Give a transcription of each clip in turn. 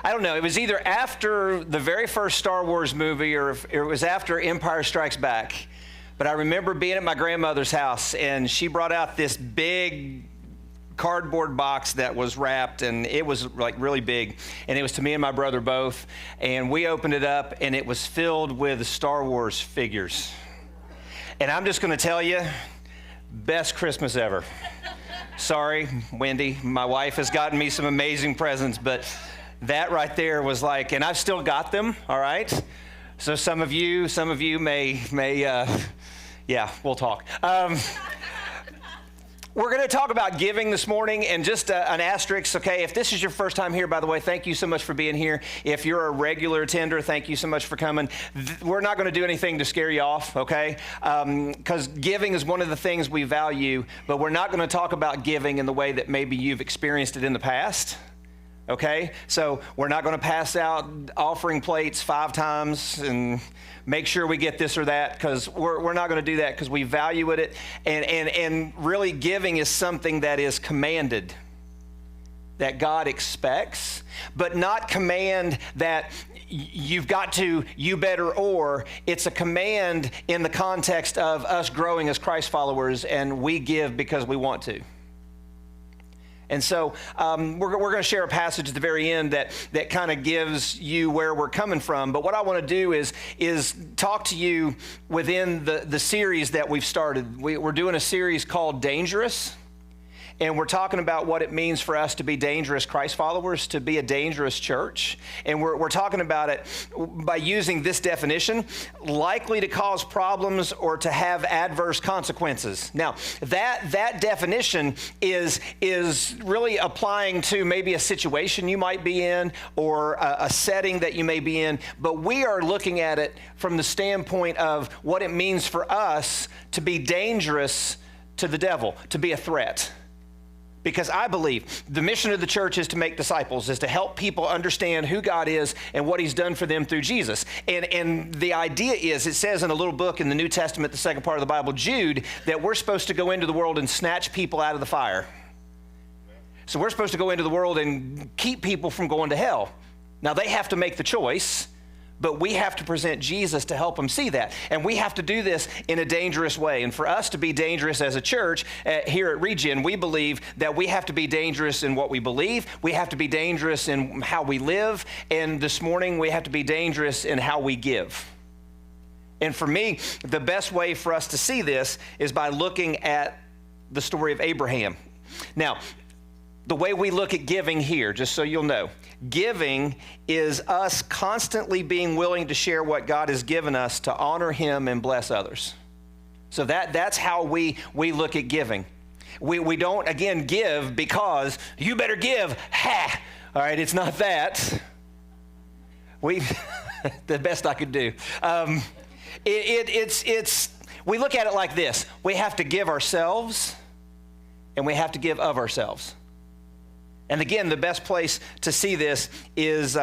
I don't know, it was either after the very first Star Wars movie or it was after Empire Strikes Back. But I remember being at my grandmother's house, and she brought out this big cardboard box that was wrapped, and it was like really big, and it was to me and my brother both, and we opened it up, and it was filled with Star Wars figures. And I'm just going to tell you, best Christmas ever. Sorry, Wendy, my wife has gotten me some amazing presents, but that right there was like, and I've still got them, all right? So some of you may yeah, we'll talk. We're going to talk about giving this morning, and just an asterisk, okay? If this is your first time here, by the way, thank you so much for being here. If you're a regular attender, thank you so much for coming. We're not going to do anything to scare you off, okay? Because giving is one of the things we value, but we're not going to talk about giving in the way that maybe you've experienced it in the past. Okay, so we're not going to pass out offering plates 5 times and make sure we get this or that, because we're not going to do that, because we value it. And really giving is something that is commanded, that God expects, but not command that you've got to, you better, or it's a command in the context of us growing as Christ followers, and we give because we want to. And so we're going to share a passage at the very end that kind of gives you where we're coming from. But what I want to do is talk to you within the series that we've started. We're doing a series called DangerUs. And we're talking about what it means for us to be dangerous Christ followers, to be a dangerous church. And we're talking about it by using this definition: likely to cause problems or to have adverse consequences. Now, that definition is really applying to maybe a situation you might be in or a setting that you may be in. But we are looking at it from the standpoint of what it means for us to be dangerous to the devil, to be a threat. Because I believe the mission of the church is to make disciples, is to help people understand who God is and what he's done for them through Jesus. And the idea is, it says in a little book in the New Testament, the second part of the Bible, Jude, that we're supposed to go into the world and snatch people out of the fire. So we're supposed to go into the world and keep people from going to hell. Now, they have to make the choice, but we have to present Jesus to help them see that. And we have to do this in a dangerous way. And for us to be dangerous as a church here at Regen, we believe that we have to be dangerous in what we believe. We have to be dangerous in how we live. And this morning, we have to be dangerous in how we give. And for me, the best way for us to see this is by looking at the story of Abraham. Now, the way we look at giving here, just so you'll know, giving is us constantly being willing to share what God has given us to honor him and bless others. So that's how we look at giving. We don't, again, give because you better give. Ha! All right, it's not that. The best I could do. We look at it like this. We have to give ourselves, and we have to give of ourselves. And again, the best place to see this is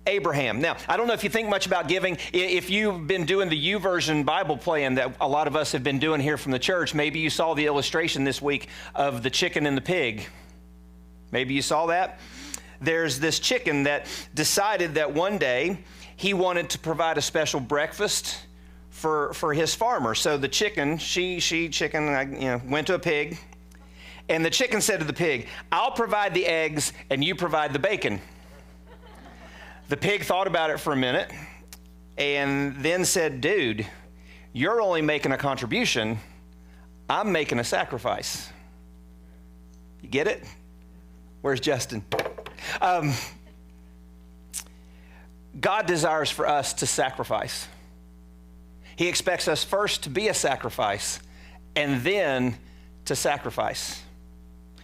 Abraham. Now, I don't know if you think much about giving. If you've been doing the YouVersion Bible plan that a lot of us have been doing here from the church, maybe you saw the illustration this week of the chicken and the pig. Maybe you saw that. There's this chicken that decided that one day he wanted to provide a special breakfast for his farmer. So the chicken, went to a pig. And the chicken said to the pig, "I'll provide the eggs and you provide the bacon." The pig thought about it for a minute and then said, "Dude, you're only making a contribution. I'm making a sacrifice." You get it? Where's Justin? God desires for us to sacrifice. He expects us first to be a sacrifice and then to sacrifice.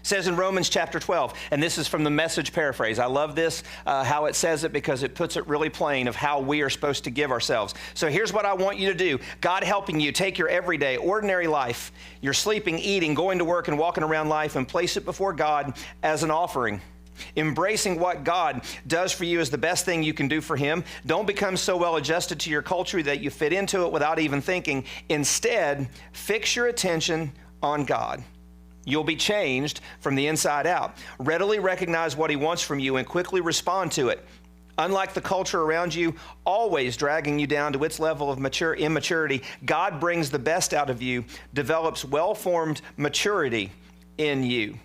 It says in Romans chapter 12, and this is from the Message paraphrase. I love this, how it says it, because it puts it really plain of how we are supposed to give ourselves. So here's what I want you to do. God helping you take your everyday, ordinary life, your sleeping, eating, going to work, and walking around life, and place it before God as an offering. Embracing what God does for you is the best thing you can do for him. Don't become so well adjusted to your culture that you fit into it without even thinking. Instead, fix your attention on God. You'll be changed from the inside out. Readily recognize what he wants from you and quickly respond to it. Unlike the culture around you, always dragging you down to its level of immaturity, God brings the best out of you, develops well-formed maturity in you.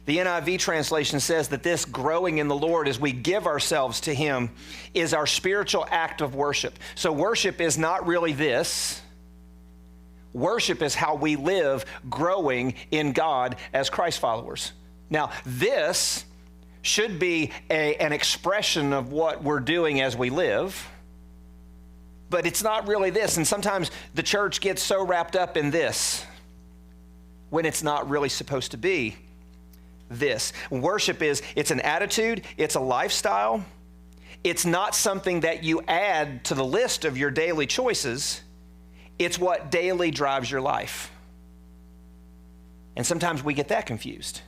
The NIV translation says that this growing in the Lord as we give ourselves to him is our spiritual act of worship. So worship is not really this. Worship is how we live growing in God as Christ followers. Now, this should be an expression of what we're doing as we live, but it's not really this. And sometimes the church gets so wrapped up in this when it's not really supposed to be this. Worship it's an attitude, it's a lifestyle. It's not something that you add to the list of your daily choices. It's what daily drives your life. And sometimes we get that confused.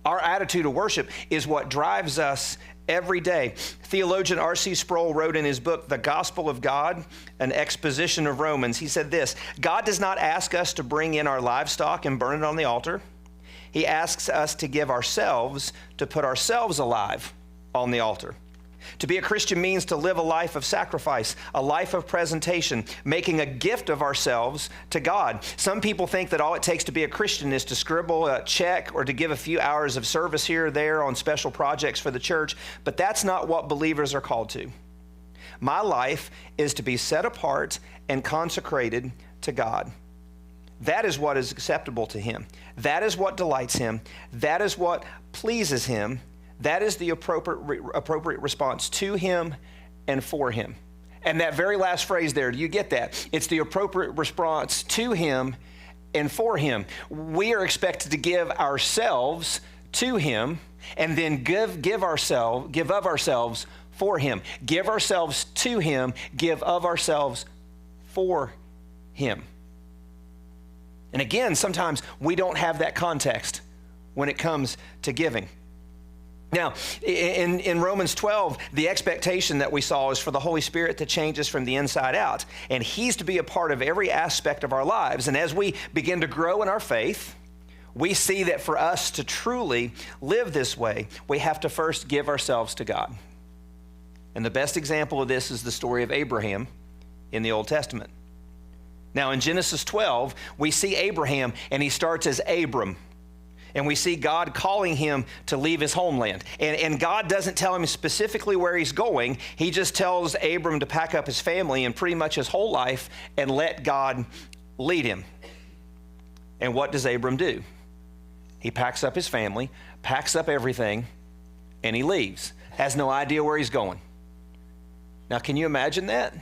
Our attitude of worship is what drives us every day. Theologian R.C. Sproul wrote in his book, The Gospel of God, an exposition of Romans. He said this: God does not ask us to bring in our livestock and burn it on the altar. He asks us to give ourselves, to put ourselves alive on the altar. To be a Christian means to live a life of sacrifice, a life of presentation, making a gift of ourselves to God. Some people think that all it takes to be a Christian is to scribble a check or to give a few hours of service here or there on special projects for the church, but that's not what believers are called to. My life is to be set apart and consecrated to God. That is what is acceptable to him. That is what delights him. That is what pleases him. That is the appropriate response to him and for him. And that very last phrase there, do you get that? It's the appropriate response to him and for him. We are expected to give ourselves to him and then give of ourselves for him. Give ourselves to him, give of ourselves for him. And again, sometimes we don't have that context when it comes to giving. Now, in Romans 12, the expectation that we saw is for the Holy Spirit to change us from the inside out. And he's to be a part of every aspect of our lives. And as we begin to grow in our faith, we see that for us to truly live this way, we have to first give ourselves to God. And the best example of this is the story of Abraham in the Old Testament. Now, in Genesis 12, we see Abraham, and he starts as Abram. And we see God calling him to leave his homeland. And God doesn't tell him specifically where he's going. He just tells Abram to pack up his family and pretty much his whole life and let God lead him. And what does Abram do? He packs up his family, packs up everything, and he leaves. Has no idea where he's going. Now, can you imagine that?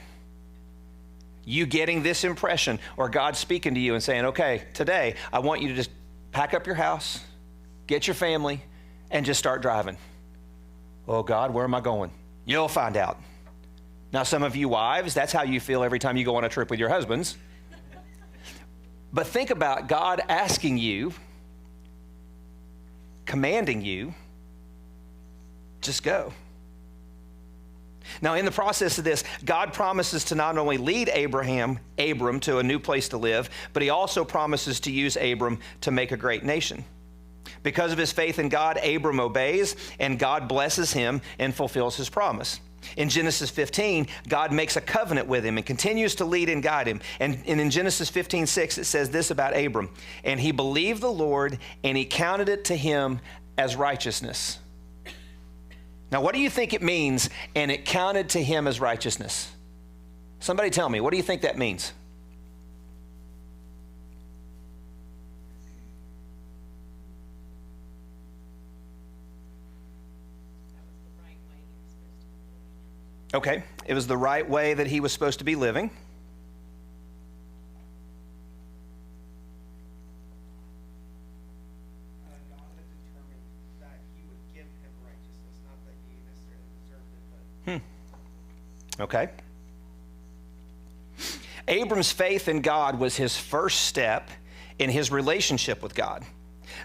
You getting this impression, or God speaking to you and saying, okay, today I want you to just pack up your house, get your family, and just start driving. Oh, God, where am I going? You'll find out. Now, some of you wives, that's how you feel every time you go on a trip with your husbands. But think about God asking you, commanding you, just go. Now, in the process of this, God promises to not only lead Abram to a new place to live, but he also promises to use Abram to make a great nation. Because of his faith in God, Abram obeys, and God blesses him and fulfills his promise. In Genesis 15, God makes a covenant with him and continues to lead and guide him. And in Genesis 15:6, it says this about Abram: and he believed the Lord, and he counted it to him as righteousness. Now, what do you think it means, and it counted to him as righteousness? Somebody tell me, what do you think that means? Okay, it was the right way that he was supposed to be living. Okay. Abram's faith in God was his first step in his relationship with God.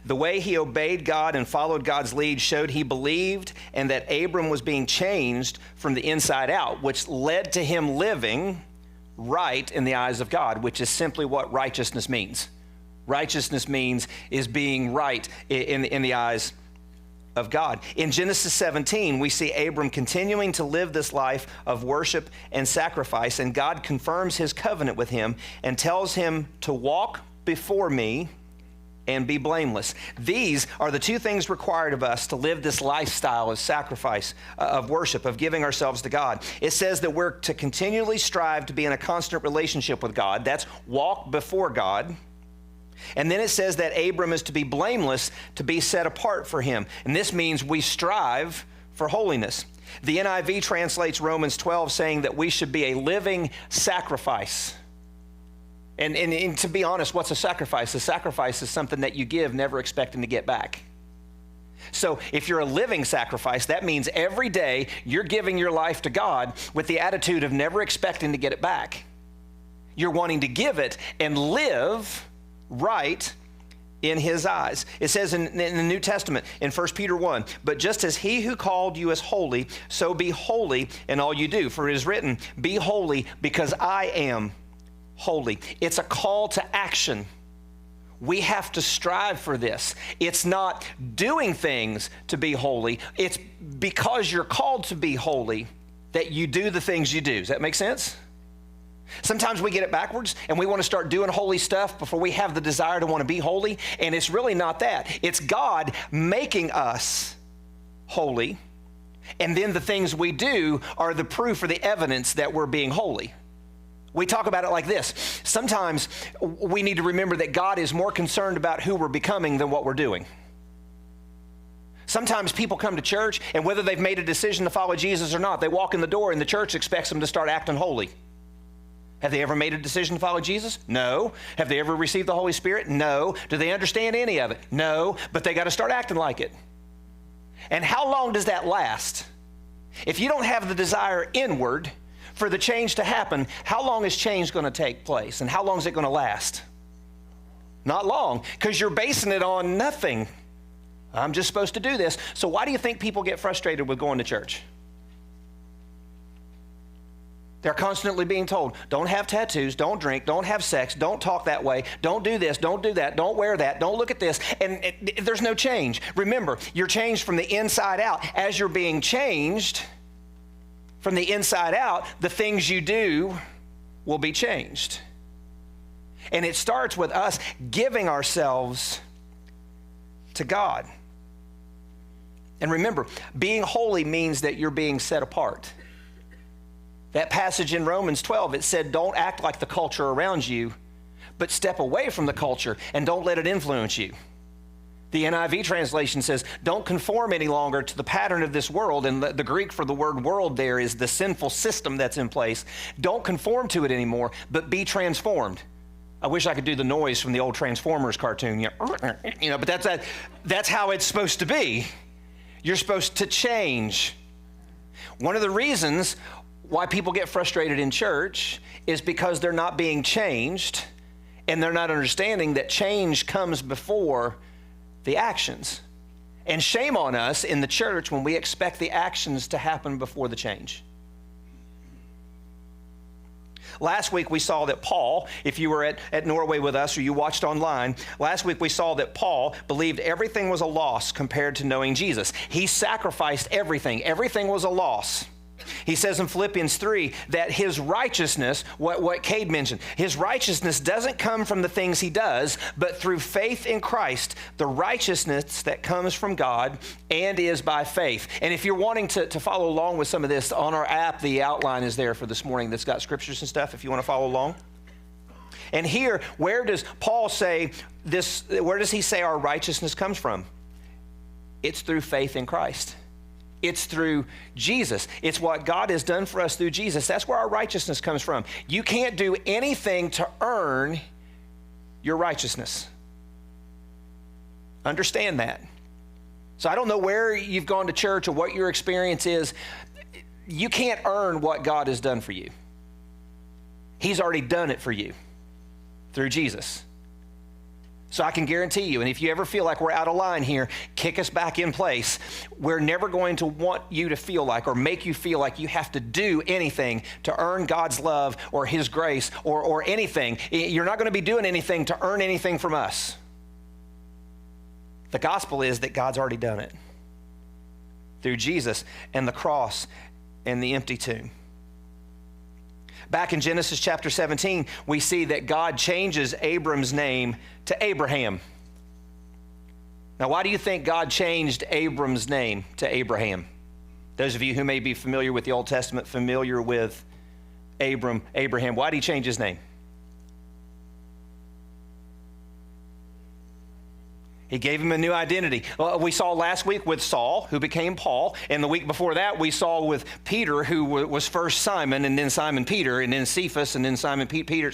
The way he obeyed God and followed God's lead showed he believed and that Abram was being changed from the inside out, which led to him living right in the eyes of God, which is simply what righteousness means. Righteousness is being right in the eyes of God. In Genesis 17, we see Abram continuing to live this life of worship and sacrifice, and God confirms his covenant with him and tells him to walk before me and be blameless. These are the two things required of us to live this lifestyle of sacrifice, of worship, of giving ourselves to God. It says that we're to continually strive to be in a constant relationship with God. That's walk before God. And then it says that Abram is to be blameless, to be set apart for him. And this means we strive for holiness. The NIV translates Romans 12 saying that we should be a living sacrifice. And to be honest, what's a sacrifice? A sacrifice is something that you give never expecting to get back. So if you're a living sacrifice, that means every day you're giving your life to God with the attitude of never expecting to get it back. You're wanting to give it and live right in his eyes. It says in the New Testament, in 1 Peter 1, but just as he who called you is holy, so be holy in all you do. For it is written, be holy because I am holy. It's a call to action. We have to strive for this. It's not doing things to be holy. It's because you're called to be holy that you do the things you do. Does that make sense? Sometimes we get it backwards and we want to start doing holy stuff before we have the desire to want to be holy, and it's really not that. It's God making us holy, and then the things we do are the proof or the evidence that we're being holy. We talk about it like this. Sometimes we need to remember that God is more concerned about who we're becoming than what we're doing. Sometimes people come to church, and whether they've made a decision to follow Jesus or not, they walk in the door and the church expects them to start acting holy. Have they ever made a decision to follow Jesus? No. Have they ever received the Holy Spirit? No. Do they understand any of it? No. But they got to start acting like it. And how long does that last? If you don't have the desire inward for the change to happen, how long is change going to take place? And how long is it going to last? Not long, because you're basing it on nothing. I'm just supposed to do this. So why do you think people get frustrated with going to church? They're constantly being told, don't have tattoos, don't drink, don't have sex, don't talk that way, don't do this, don't do that, don't wear that, don't look at this. And there's no change. Remember, you're changed from the inside out. As you're being changed from the inside out, the things you do will be changed. And it starts with us giving ourselves to God. And remember, being holy means that you're being set apart. That passage in Romans 12, it said, don't act like the culture around you, but step away from the culture and don't let it influence you. The NIV translation says, don't conform any longer to the pattern of this world. And the Greek for the word world there is the sinful system that's in place. Don't conform to it anymore, but be transformed. I wish I could do the noise from the old Transformers cartoon. But that's how it's supposed to be. You're supposed to change. One of the reasons why people get frustrated in church is because they're not being changed, and they're not understanding that change comes before the actions. And shame on us in the church when we expect the actions to happen before the change. Last week we saw that Paul, if you were at Norway with us or you watched online, last week we saw that Paul believed everything was a loss compared to knowing Jesus. He sacrificed everything. Everything was a loss. He says in Philippians 3 that his righteousness, what Cade mentioned, his righteousness doesn't come from the things he does, but through faith in Christ, the righteousness that comes from God and is by faith. And if you're wanting to follow along with some of this, on our app, the outline is there for this morning that's got scriptures and stuff if you want to follow along. And here, where does Paul say this, where does he say our righteousness comes from? It's through faith in Christ. It's through Jesus. It's what God has done for us through Jesus. That's where our righteousness comes from. You can't do anything to earn your righteousness. Understand that. So I don't know where you've gone to church or what your experience is. You can't earn what God has done for you. He's already done it for you through Jesus. So I can guarantee you, and if you ever feel like we're out of line here, kick us back in place. We're never going to want you to feel like or make you feel like you have to do anything to earn God's love or his grace or anything. You're not going to be doing anything to earn anything from us. The gospel is that God's already done it through Jesus and the cross and the empty tomb. Back in Genesis chapter 17, we see that God changes Abram's name to Abraham. Now, why do you think God changed Abram's name to Abraham? Those of you who may be familiar with the Old Testament, familiar with Abraham, why did he change his name? He gave him a new identity. We saw last week with Saul, who became Paul, and the week before that we saw with Peter, who was first Simon, and then Simon Peter, and then Cephas, and then Simon Peter.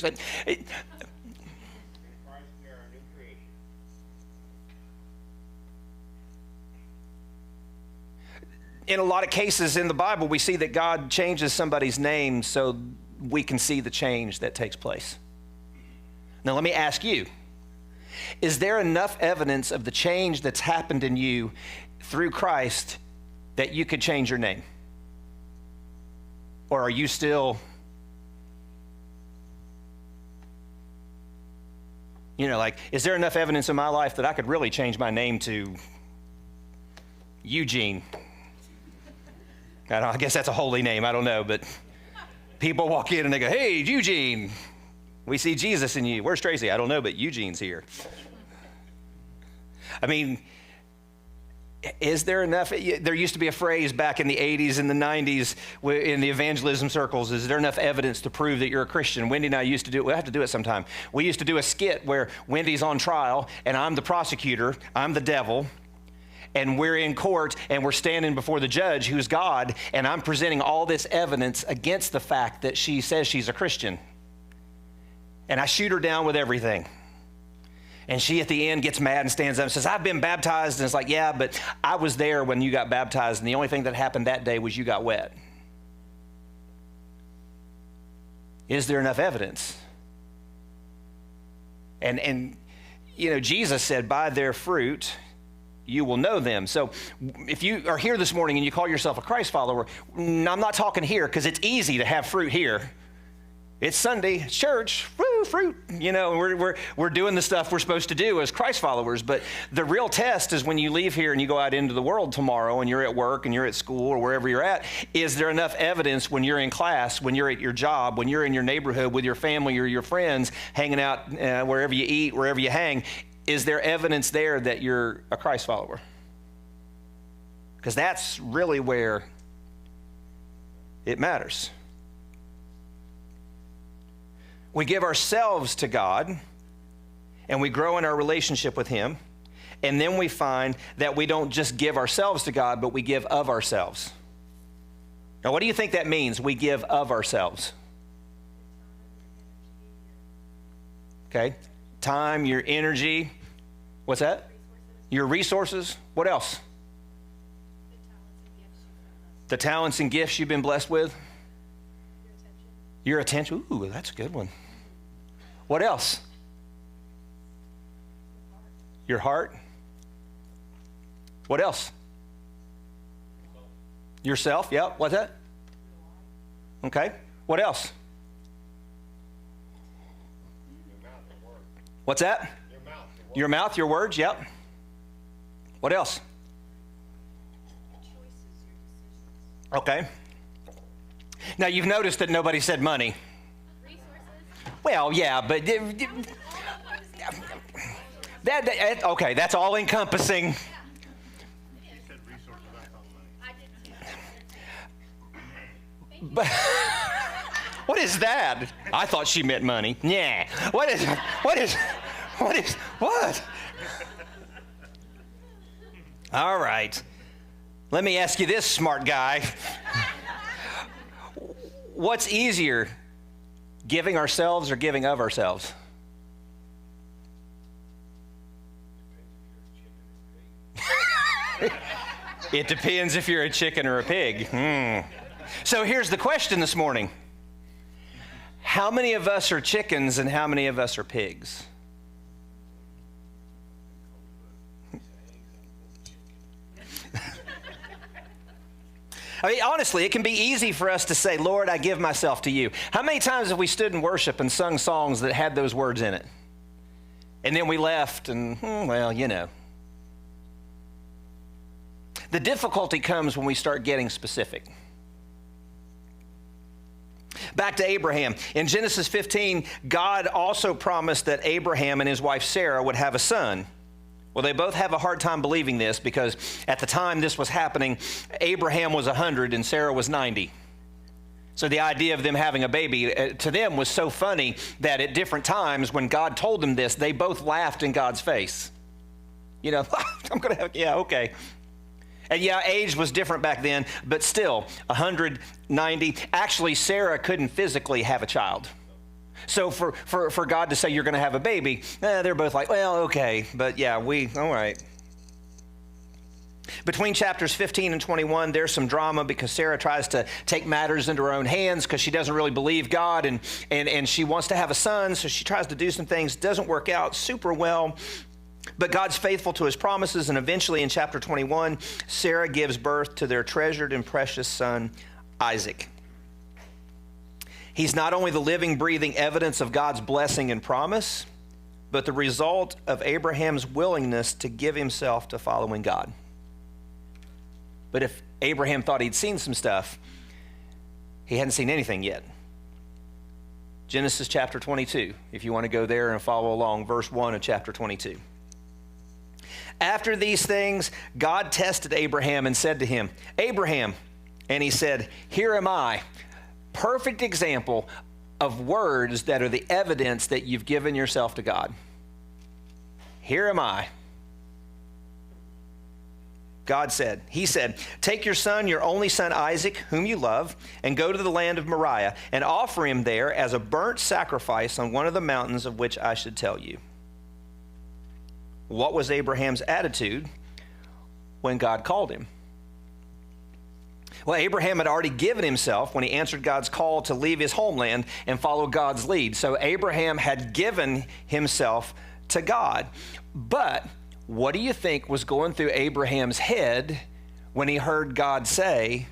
In a lot of cases in the Bible, we see that God changes somebody's name so we can see the change that takes place. Now let me ask you, is there enough evidence of the change that's happened in you through Christ that you could change your name? Or are you still, like, is there enough evidence in my life that I could really change my name to Eugene? I guess that's a holy name, I don't know, but people walk in and they go, hey, Eugene. We see Jesus in you. Where's Tracy? I don't know, but Eugene's here. I mean, is there enough? There used to be a phrase back in the 80s and the 90s in the evangelism circles, is there enough evidence to prove that you're a Christian? Wendy and I used to do it. We'll have to do it sometime. We used to do a skit where Wendy's on trial and I'm the prosecutor, I'm the devil, and we're in court and we're standing before the judge who's God, and I'm presenting all this evidence against the fact that she says she's a Christian. And I shoot her down with everything. And she at the end gets mad and stands up and says, I've been baptized. And it's like, yeah, but I was there when you got baptized, and the only thing that happened that day was you got wet. Is there enough evidence? And Jesus said, by their fruit, you will know them. So if you are here this morning and you call yourself a Christ follower, I'm not talking here because it's easy to have fruit here. It's Sunday, it's church, woo, fruit. We're doing the stuff we're supposed to do as Christ followers. But the real test is when you leave here and you go out into the world tomorrow and you're at work and you're at school or wherever you're at. Is there enough evidence when you're in class, when you're at your job, when you're in your neighborhood with your family or your friends, hanging out wherever you eat, wherever you hang? Is there evidence there that you're a Christ follower? Because that's really where it matters. We give ourselves to God, and we grow in our relationship with him, and then we find that we don't just give ourselves to God, but we give of ourselves. Now, what do you think that means, we give of ourselves? Okay, time, your energy, what's that? Your resources, what else? The talents and gifts you've been blessed with? Your attention, ooh, that's a good one. What else? Your heart. What else? Yourself, yeah. What's that? Okay. What else? What's that? Your mouth, your words, yep. What else? Okay. Now, you've noticed that nobody said money. Well, yeah, but that okay, that's all encompassing. But what is that? I thought she meant money. Yeah. What? All right. Let me ask you this, smart guy. What's easier, giving ourselves or giving of ourselves? It depends if you're a chicken or a pig. So here's the question this morning. How many of us are chickens and how many of us are pigs? I mean, honestly, it can be easy for us to say, Lord, I give myself to you. How many times have we stood in worship and sung songs that had those words in it? And then we left and, well, you know. The difficulty comes when we start getting specific. Back to Abraham. In Genesis 15, God also promised that Abraham and his wife Sarah would have a son. Well, they both have a hard time believing this because at the time this was happening, Abraham was 100 and Sarah was 90. So the idea of them having a baby to them was so funny that at different times when God told them this, they both laughed in God's face. You know, I'm going to have, yeah, okay. And yeah, age was different back then, but still, 190. Actually, Sarah couldn't physically have a child. So for God to say you're going to have a baby, they're both like, well, okay, but yeah, all right. Between chapters 15 and 21, there's some drama because Sarah tries to take matters into her own hands because she doesn't really believe God and she wants to have a son, so she tries to do some things. Doesn't work out super well. But God's faithful to his promises, and eventually in chapter 21, Sarah gives birth to their treasured and precious son, Isaac. He's not only the living, breathing evidence of God's blessing and promise, but the result of Abraham's willingness to give himself to following God. But if Abraham thought he'd seen some stuff, he hadn't seen anything yet. Genesis chapter 22, if you want to go there and follow along, verse 1 of chapter 22. After these things, God tested Abraham and said to him, Abraham, and he said, here am I. Perfect example of words that are the evidence that you've given yourself to God. Here am I. He said, take your son, your only son Isaac, whom you love, and go to the land of Moriah and offer him there as a burnt sacrifice on one of the mountains of which I should tell you. What was Abraham's attitude when God called him? Well, Abraham had already given himself when he answered God's call to leave his homeland and follow God's lead. So Abraham had given himself to God. But what do you think was going through Abraham's head when he heard God say,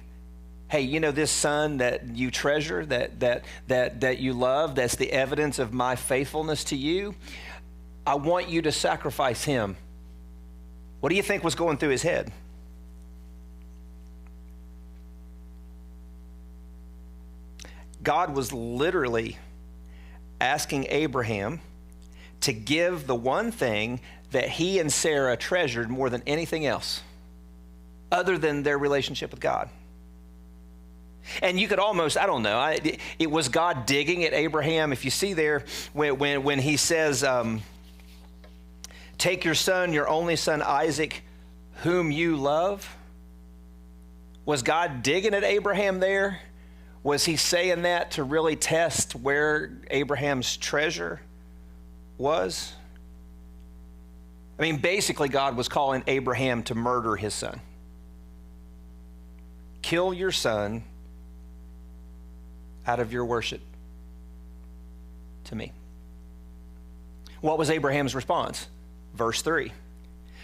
hey, you know this son that you treasure, that you love, that's the evidence of my faithfulness to you? I want you to sacrifice him. What do you think was going through his head? God was literally asking Abraham to give the one thing that he and Sarah treasured more than anything else, other than their relationship with God. And you could almost, I don't know, it was God digging at Abraham. If you see there, when he says, take your son, your only son Isaac, whom you love. Was God digging at Abraham there? Was he saying that to really test where Abraham's treasure was? I mean, basically, God was calling Abraham to murder his son. Kill your son out of your worship to me. What was Abraham's response? Verse 3.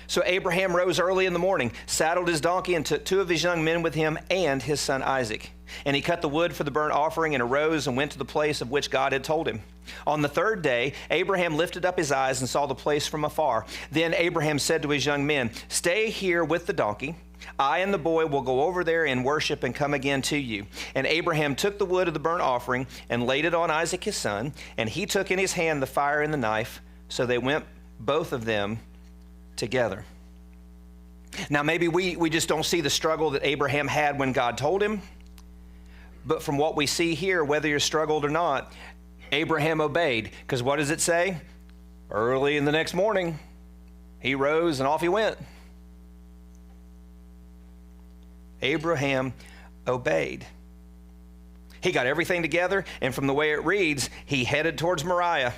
So Abraham rose early in the morning, saddled his donkey, and took 2 of his young men with him and his son Isaac. And he cut the wood for the burnt offering and arose and went to the place of which God had told him. On the 3rd day, Abraham lifted up his eyes and saw the place from afar. Then Abraham said to his young men, stay here with the donkey. I and the boy will go over there and worship and come again to you. And Abraham took the wood of the burnt offering and laid it on Isaac his son. And he took in his hand the fire and the knife. So they went, both of them, together. Now, maybe we just don't see the struggle that Abraham had when God told him. But from what we see here, whether you struggled or not, Abraham obeyed. Because what does it say? Early in the next morning, he rose and off he went. Abraham obeyed. He got everything together, and from the way it reads, he headed towards Moriah.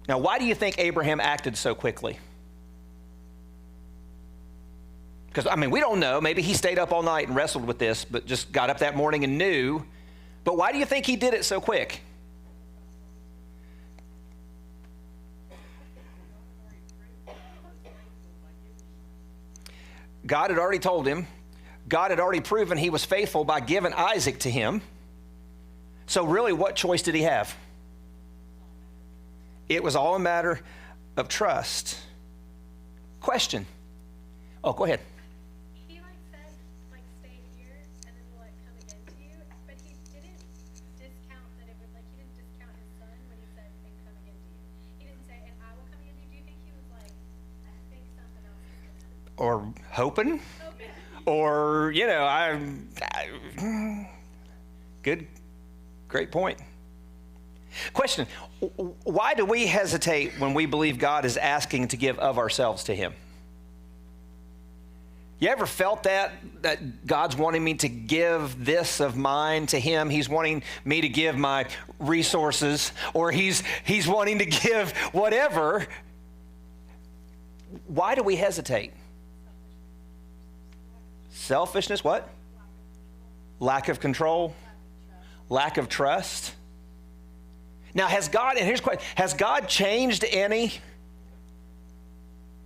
Now, why do you think Abraham acted so quickly? Because, I mean, we don't know. Maybe he stayed up all night and wrestled with this, but just got up that morning and knew. But why do you think he did it so quick? God had already told him, God had already proven he was faithful by giving Isaac to him. So really, what choice did he have? It was all a matter of trust. Question. Oh, go ahead. He said, stay here, and then we'll come again to you. But he didn't discount that it would, he didn't discount his son when he said, and come again to you. He didn't say, and I will come again to you. Do you think he was I think something else is going to happen? Or hoping? Or, great point. Question, why do we hesitate when we believe God is asking to give of ourselves to him? You ever felt that God's wanting me to give this of mine to him? He's wanting me to give my resources, or he's wanting to give whatever. Why do we hesitate? Selfishness, what? Lack of control. Lack of trust. Now, has God changed any?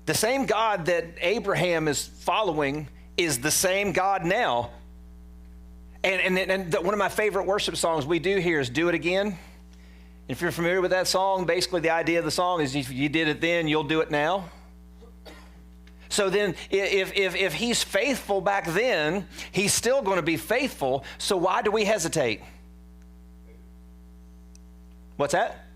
The same God that Abraham is following is the same God now. And one of my favorite worship songs we do here is Do It Again. If you're familiar with that song, basically the idea of the song is if you did it then, you'll do it now. So then if he's faithful back then, he's still going to be faithful. So why do we hesitate? What's that?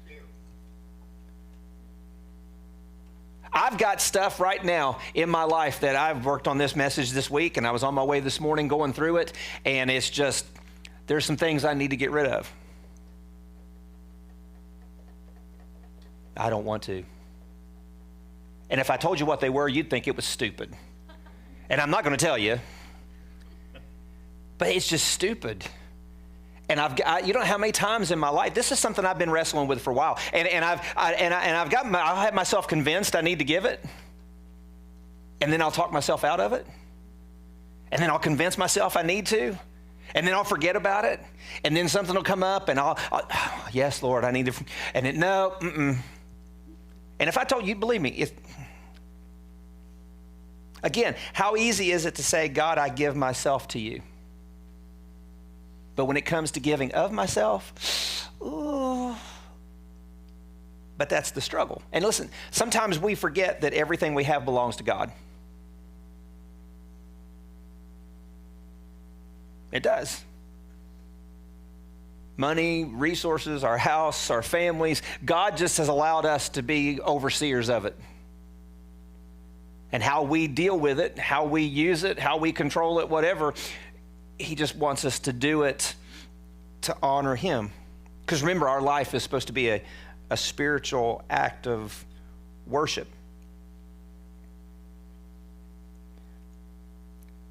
I've got stuff right now in my life that I've worked on this message this week, and I was on my way this morning going through it, and it's just, there's some things I need to get rid of. I don't want to. And if I told you what they were, you'd think it was stupid. And I'm not going to tell you. But it's just stupid. And you don't know how many times in my life, this is something I've been wrestling with for a while. And I'll have myself convinced I need to give it. And then I'll talk myself out of it. And then I'll convince myself I need to. And then I'll forget about it. And then something will come up and I'll yes, Lord, I need to. And then, no, mm-mm. And if I told you, believe me, again, how easy is it to say, God, I give myself to you? But when it comes to giving of myself, ooh. But that's the struggle. And listen, sometimes we forget that everything we have belongs to God. It does. Money, resources, our house, our families. God just has allowed us to be overseers of it. And how we deal with it, how we use it, how we control it, whatever, he just wants us to do it to honor him. Because remember, our life is supposed to be a spiritual act of worship.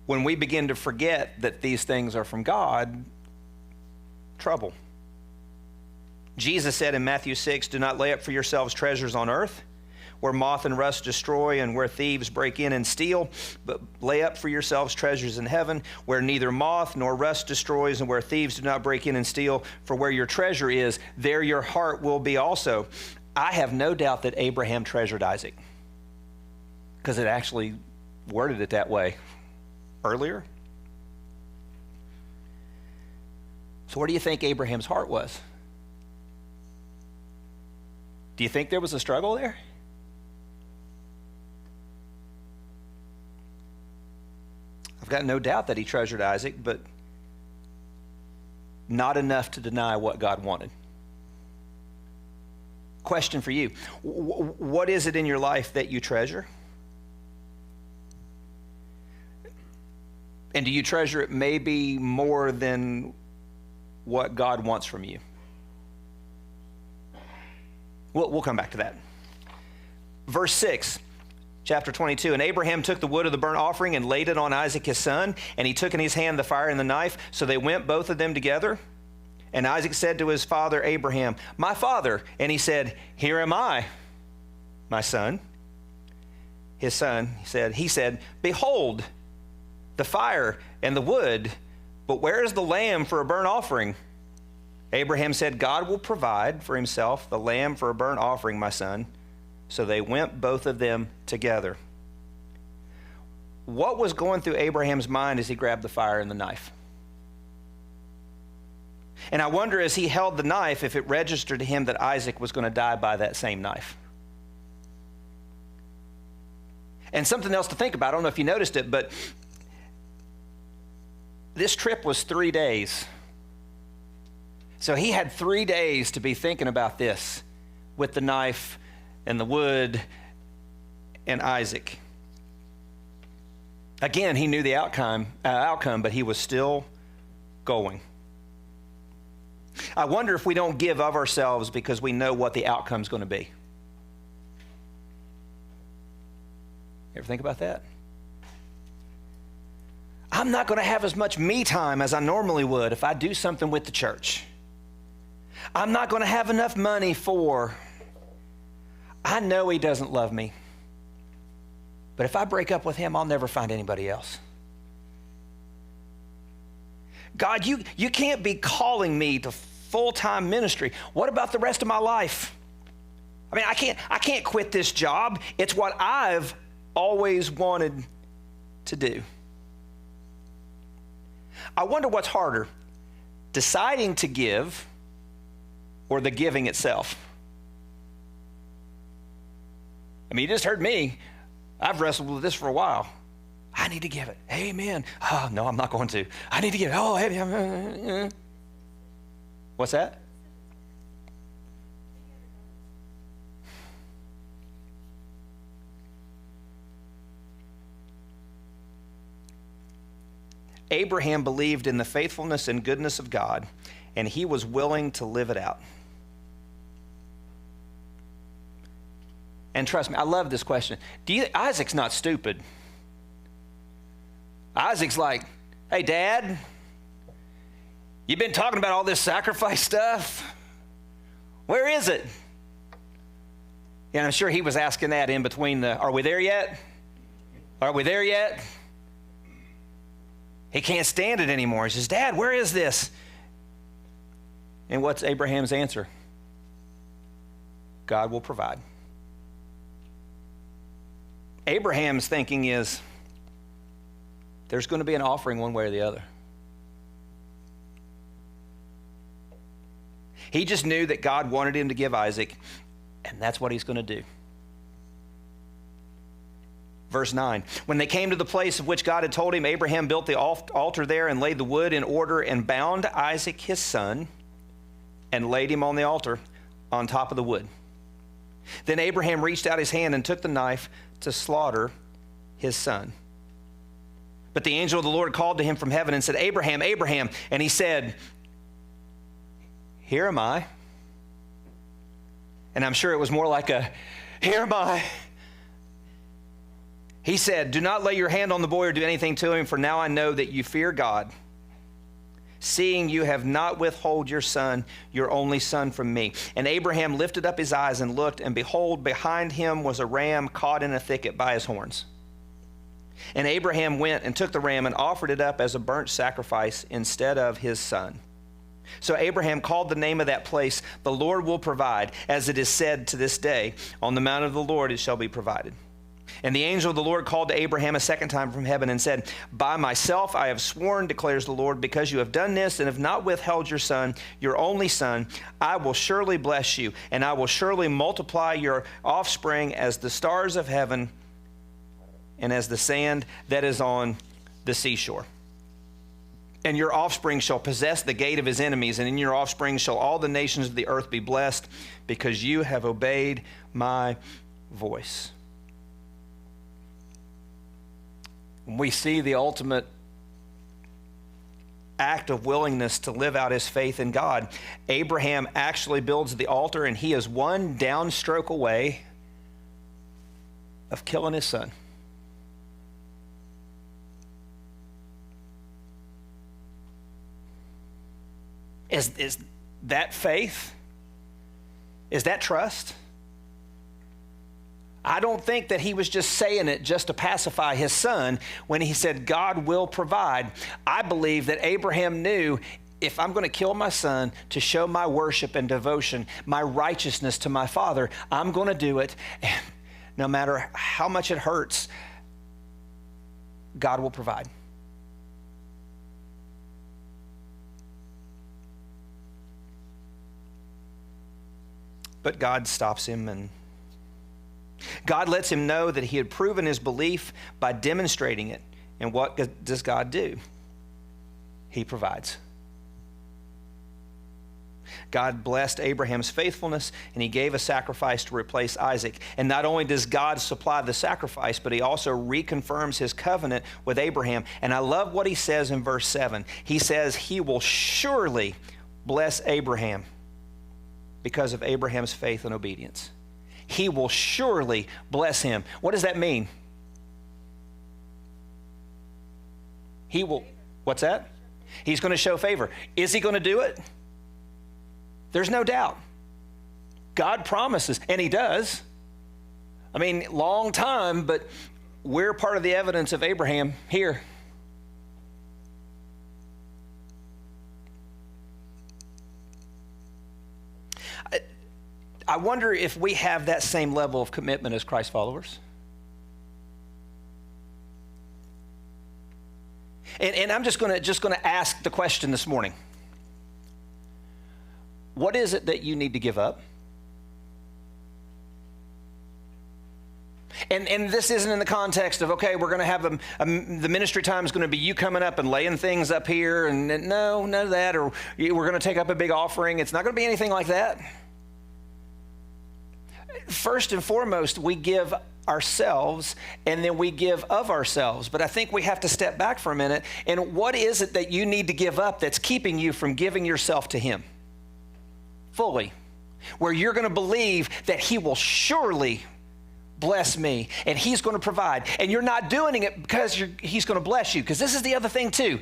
When we begin to forget that these things are from God, trouble. Jesus said in Matthew 6, do not lay up for yourselves treasures on earth, where moth and rust destroy and where thieves break in and steal, but lay up for yourselves treasures in heaven, where neither moth nor rust destroys and where thieves do not break in and steal. For where your treasure is, there your heart will be also. I have no doubt that Abraham treasured Isaac, because it actually worded it that way earlier. So where do you think Abraham's heart was? Do you think there was a struggle there? I've got no doubt that he treasured Isaac, but not enough to deny what God wanted. Question for you. What is it in your life that you treasure? And do you treasure it maybe more than what God wants from you? We'll come back to that. Verse 6. Chapter 22, and Abraham took the wood of the burnt offering and laid it on Isaac his son, and he took in his hand the fire and the knife. So they went both of them together. And Isaac said to his father Abraham, my father. And he said, here am I, my son. His son, he said, behold, the fire and the wood, but where is the lamb for a burnt offering? Abraham said, God will provide for himself the lamb for a burnt offering, my son. So they went both of them together. what was going through Abraham's mind as he grabbed the fire and the knife? And I wonder, as he held the knife, if it registered to him that Isaac was going to die by that same knife. And something else to think about, I don't know if you noticed it, but this trip was 3 days. So he had 3 days to be thinking about this with the knife and the wood and Isaac. Again, he knew the outcome, but he was still going. I wonder if we don't give of ourselves because we know what the outcome's going to be. You ever think about that? I'm not going to have as much me time as I normally would if I do something with the church. I'm not going to have enough money for... I know he doesn't love me. But if I break up with him, I'll never find anybody else. God, you can't be calling me to full-time ministry. What about the rest of my life? I mean, I can't quit this job. It's what I've always wanted to do. I wonder what's harder, deciding to give or the giving itself. I mean, you just heard me. I've wrestled with this for a while. I need to give it. Amen. Oh, no, I'm not going to. I need to give it. Oh, hey. What's that? Abraham believed in the faithfulness and goodness of God, and he was willing to live it out. And trust me, I love this question. Isaac's not stupid. Isaac's like, hey, Dad, you've been talking about all this sacrifice stuff. Where is it? And I'm sure he was asking that in between are we there yet? Are we there yet? He can't stand it anymore. He says, Dad, where is this? And what's Abraham's answer? God will provide. Abraham's thinking is, there's going to be an offering one way or the other. He just knew that God wanted him to give Isaac, and that's what he's going to do. Verse 9, when they came to the place of which God had told him, Abraham built the altar there and laid the wood in order and bound Isaac his son and laid him on the altar on top of the wood. Then Abraham reached out his hand and took the knife to slaughter his son. But the angel of the Lord called to him from heaven and said, Abraham, Abraham. And he said, here am I. And I'm sure it was more like a, here am I. He said, do not lay your hand on the boy or do anything to him, for now I know that you fear God, seeing you have not withheld your son, your only son, from me. And Abraham lifted up his eyes and looked, and behold, behind him was a ram caught in a thicket by his horns. And Abraham went and took the ram and offered it up as a burnt sacrifice instead of his son. So Abraham called the name of that place, the Lord will provide, as it is said to this day, on the mount of the Lord it shall be provided. And the angel of the Lord called to Abraham a second time from heaven and said, by myself I have sworn, declares the Lord, because you have done this and have not withheld your son, your only son, I will surely bless you, and I will surely multiply your offspring as the stars of heaven and as the sand that is on the seashore. And your offspring shall possess the gate of his enemies, and in your offspring shall all the nations of the earth be blessed, because you have obeyed my voice. We see the ultimate act of willingness to live out his faith in God. Abraham actually builds the altar, and he is one downstroke away of killing his son. Is that faith? Is that trust? I don't think that he was just saying it just to pacify his son when he said, God will provide. I believe that Abraham knew, if I'm going to kill my son to show my worship and devotion, my righteousness to my father, I'm going to do it. And no matter how much it hurts, God will provide. But God stops him, and God lets him know that he had proven his belief by demonstrating it. And what does God do? He provides. God blessed Abraham's faithfulness, and he gave a sacrifice to replace Isaac. And not only does God supply the sacrifice, but he also reconfirms his covenant with Abraham. And I love what he says in verse 7. He says, he will surely bless Abraham because of Abraham's faith and obedience. He will surely bless him. What does that mean? He will, what's that? He's going to show favor. Is he going to do it? There's no doubt. God promises, and he does. I mean, long time, but we're part of the evidence of Abraham here. I wonder if we have that same level of commitment as Christ followers. And I'm just going to ask the question this morning. What is it that you need to give up? And this isn't in the context of, okay, we're going to have the ministry time is going to be you coming up and laying things up here, and no, none of that, or we're going to take up a big offering. It's not going to be anything like that. First and foremost, we give ourselves, and then we give of ourselves. But I think we have to step back for a minute. And what is it that you need to give up that's keeping you from giving yourself to him fully, where you're going to believe that he will surely bless me and he's going to provide, and you're not doing it because he's going to bless you? Because this is the other thing too,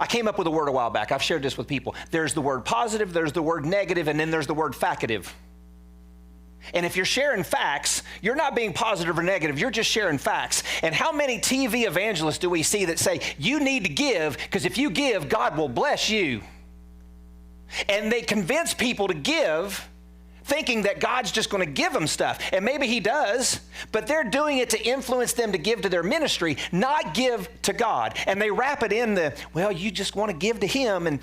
I came up with a word a while back. I've shared this with people. There's the word positive, there's the word negative, and then there's the word facative. And if you're sharing facts, you're not being positive or negative, you're just sharing facts. And how many TV evangelists do we see that say, you need to give, because if you give, God will bless you? And they convince people to give, thinking that God's just going to give them stuff. And maybe he does, but they're doing it to influence them to give to their ministry, not give to God. And they wrap it in well, you just want to give to him. And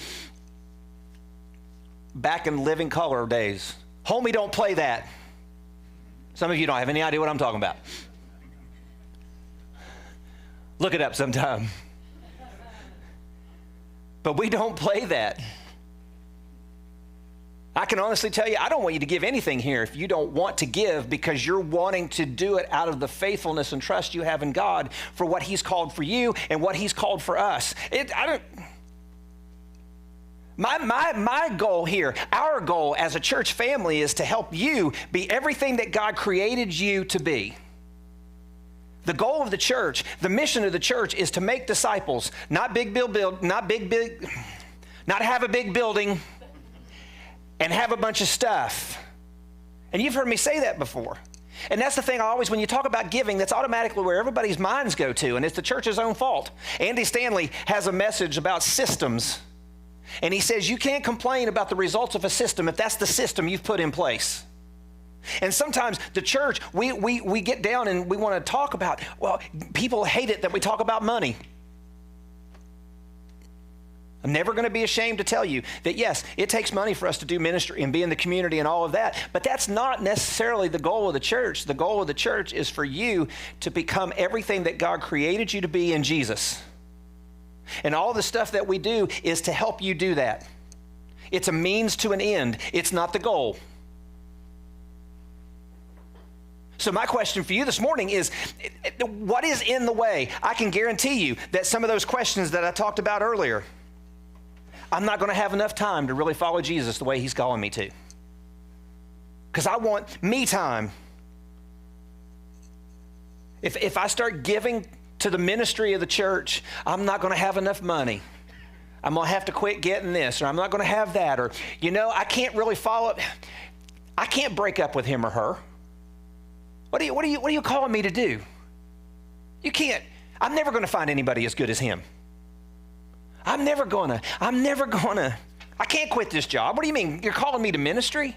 back in Living Color days, homie, don't play that. Some of you don't have any idea what I'm talking about. Look it up sometime. But we don't play that. I can honestly tell you, I don't want you to give anything here if you don't want to give, because you're wanting to do it out of the faithfulness and trust you have in God for what he's called for you and what he's called for us. My goal here, our goal as a church family, is to help you be everything that God created you to be. The goal of the church, the mission of the church, is to make disciples, not have a big building and have a bunch of stuff. And you've heard me say that before. And that's the thing when you talk about giving, that's automatically where everybody's minds go to, and it's the church's own fault. Andy Stanley has a message about systems. And he says, you can't complain about the results of a system if that's the system you've put in place. And sometimes the church, we get down and we want to talk about, well, people hate it that we talk about money. I'm never going to be ashamed to tell you that, yes, it takes money for us to do ministry and be in the community and all of that, but that's not necessarily the goal of the church. The goal of the church is for you to become everything that God created you to be in Jesus. And all the stuff that we do is to help you do that. It's a means to an end. It's not the goal. So my question for you this morning is, what is in the way? I can guarantee you that some of those questions that I talked about earlier, I'm not going to have enough time to really follow Jesus the way he's calling me to. Because I want me time. If I start giving to the ministry of the church, I'm not going to have enough money. I'm going to have to quit getting this, or I'm not going to have that, or, I can't really follow. I can't break up with him or her. What are you calling me to do? You can't. I'm never going to find anybody as good as him. I can't quit this job. What do you mean? You're calling me to ministry?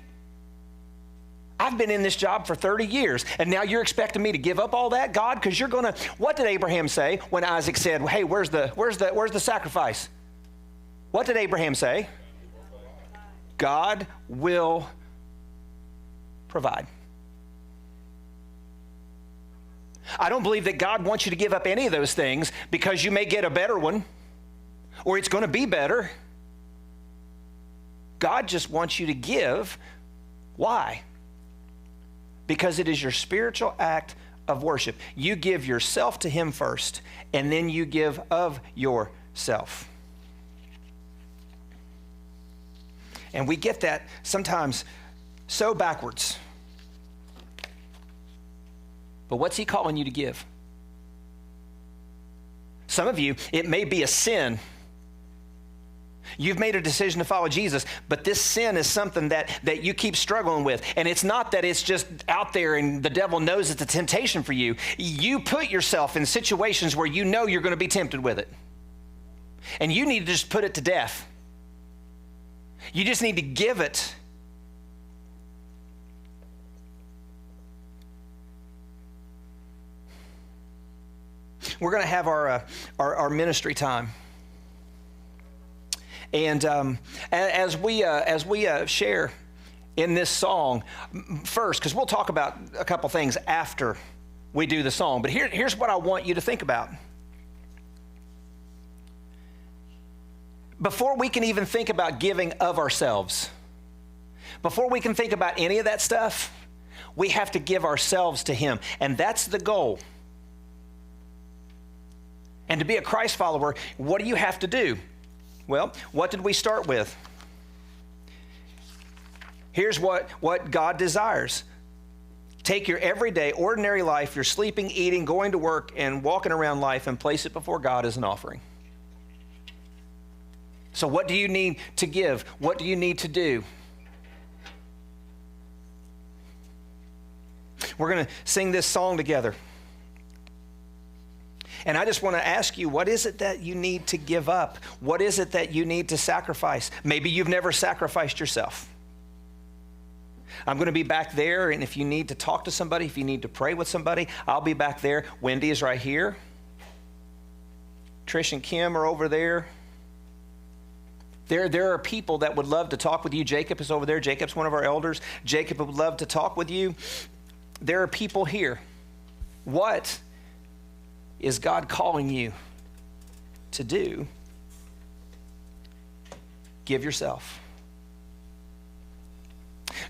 I've been in this job for 30 years, and now you're expecting me to give up all that, God? Because you're going to, what did Abraham say when Isaac said, hey, where's the sacrifice? What did Abraham say? God will provide. I don't believe that God wants you to give up any of those things because you may get a better one or it's going to be better. God just wants you to give. Why? Because it is your spiritual act of worship. You give yourself to him first, and then you give of yourself. And we get that sometimes so backwards. But what's he calling you to give? Some of you, it may be a sin. You've made a decision to follow Jesus, but this sin is something that you keep struggling with. And it's not that it's just out there and the devil knows it's a temptation for you. You put yourself in situations where you know you're going to be tempted with it. And you need to just put it to death. You just need to give it. We're going to have our ministry time. And as we share in this song, first, because we'll talk about a couple things after we do the song, but here's what I want you to think about. Before we can even think about giving of ourselves, before we can think about any of that stuff, we have to give ourselves to him. And that's the goal. And to be a Christ follower, what do you have to do? Well, what did we start with? Here's what God desires. Take your everyday, ordinary life, your sleeping, eating, going to work, and walking around life, and place it before God as an offering. So what do you need to give? What do you need to do? We're going to sing this song together. And I just want to ask you, what is it that you need to give up? What is it that you need to sacrifice? Maybe you've never sacrificed yourself. I'm going to be back there, and if you need to talk to somebody, if you need to pray with somebody, I'll be back there. Wendy is right here. Trish and Kim are over there. There are people that would love to talk with you. Jacob is over there. Jacob's one of our elders. Jacob would love to talk with you. There are people here. What is God calling you to do? Give yourself.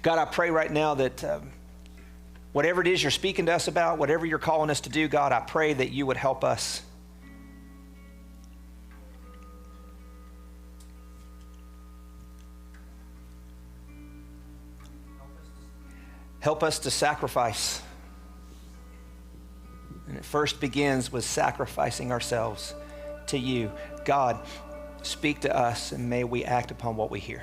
God, I pray right now that whatever it is you're speaking to us about, whatever you're calling us to do, God, I pray that you would help us. Help us to sacrifice. And it first begins with sacrificing ourselves to you. God, speak to us, and may we act upon what we hear.